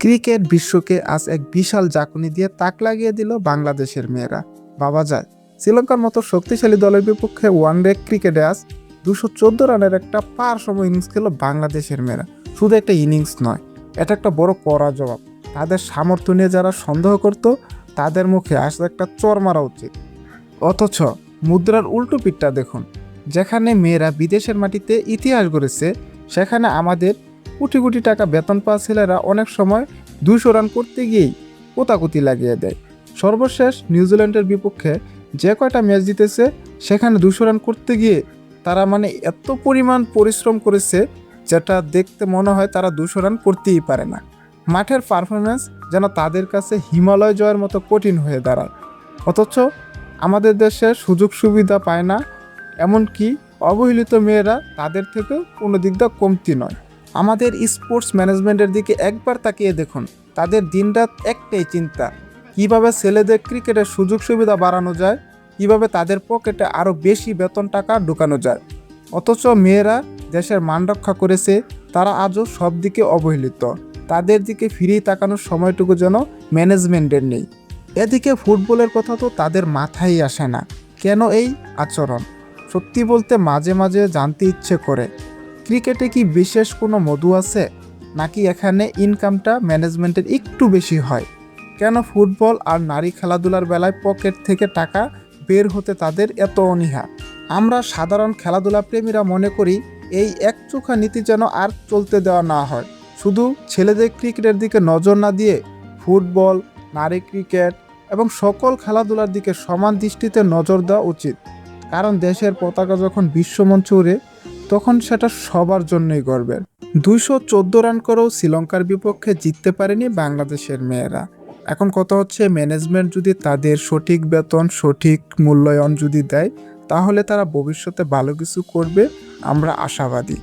Cricket বিশ্বকে আজ এক বিশাল জাঁকুনি দিয়ে তাক লাগিয়ে দিল বাংলাদেশের মেয়েরা। বাবা যায়, শ্রীলঙ্কার মতো শক্তিশালী দলের বিপক্ষে ওয়ানডে ক্রিকেটে আজ 214 রানের একটা পারসম ইনিংস খেল বাংলাদেশের মেয়েরা। শুধু একটা ইনিংস নয়, এটা একটা বড় কড়া জবাব। তাদের সামর্থ্য নিয়ে যারা সন্দেহ করত, তাদের মুখে আজ একটা চর মারা উচিত। অথচ মুদ্রার উল্টো পিঠটা দেখুন, যেখানে মেয়েরা বিদেশের মাটিতে ইতিহাস গড়েছে, সেখানে আমাদের কোটি কোটি টাকা বেতন পাওয়া ছেলেরা অনেক সময় 200 রান করতে গিয়েই কোতাকুতি লাগিয়ে দেয়। সর্বশেষ নিউজিল্যান্ডের বিপক্ষে যে কয়টা ম্যাচ জিতেছে, সেখানে 200 রান করতে গিয়ে তারা এত পরিমাণ পরিশ্রম করেছে, যেটা দেখতে মনে হয় তারা 200 রান করতেই পারে না। মাঠের পারফরমেন্স যেন তাদের কাছে হিমালয় জয়ের মতো কঠিন হয়ে দাঁড়ায়। অথচ আমাদের দেশে সুযোগ সুবিধা পায় না, এমনকি অবহেলিত মেয়েরা তাদের থেকে কোনো দিক দিয়ে কমতি নয়। আমাদের স্পোর্টস ম্যানেজমেন্টের দিকে একবার তাকিয়ে দেখুন, তাদের দিনরাত একটাই চিন্তা, কিভাবে ছেলেদের ক্রিকেটের সুযোগ সুবিধা বাড়ানো যায়, কিভাবে তাদের পকেটে আরও বেশি বেতন টাকা ঢুকানো যায়। অথচ মেয়েরা দেশের মান রক্ষা করেছে, তারা আজও সব দিকে অবহেলিত। তাদের দিকে ফিরেই তাকানোর সময়টুকু যেন ম্যানেজমেন্টের নেই। এদিকে ফুটবলের কথা তো তাদের মাথায় আসে না। কেন এই আচরণ? সত্যি বলতে মাঝে মাঝে জানতে ইচ্ছে করে, ক্রিকেটে কি বিশেষ কোনো মধু আছে, নাকি এখানে ইনকামটা ম্যানেজমেন্টের একটু বেশি হয়? কেন ফুটবল আর নারী খেলাধুলার বেলায় পকেট থেকে টাকা বের হতে তাদের এত অনীহা? আমরা সাধারণ খেলাধুলা প্রেমীরা মনে করি, এই একচোখা নীতি যেন আর চলতে দেওয়া না হয়। শুধু ছেলেদের ক্রিকেটের দিকে নজর না দিয়ে ফুটবল, নারী ক্রিকেট এবং সকল খেলাধুলার দিকে সমান দৃষ্টিতে নজর দেওয়া উচিত। কারণ দেশের পতাকা যখন বিশ্বমঞ্চে ওড়ে, তখন সেটা সবার জন্যই গর্বের। 214 রান করেও শ্রীলঙ্কার বিপক্ষে জিততে পারেনি বাংলাদেশের মেয়েরা। এখন কথা হচ্ছে, ম্যানেজমেন্ট যদি তাদের সঠিক বেতন, সঠিক মূল্যায়ন যদি দেয়, তাহলে তারা ভবিষ্যতে ভালো কিছু করবে, আমরা আশাবাদী।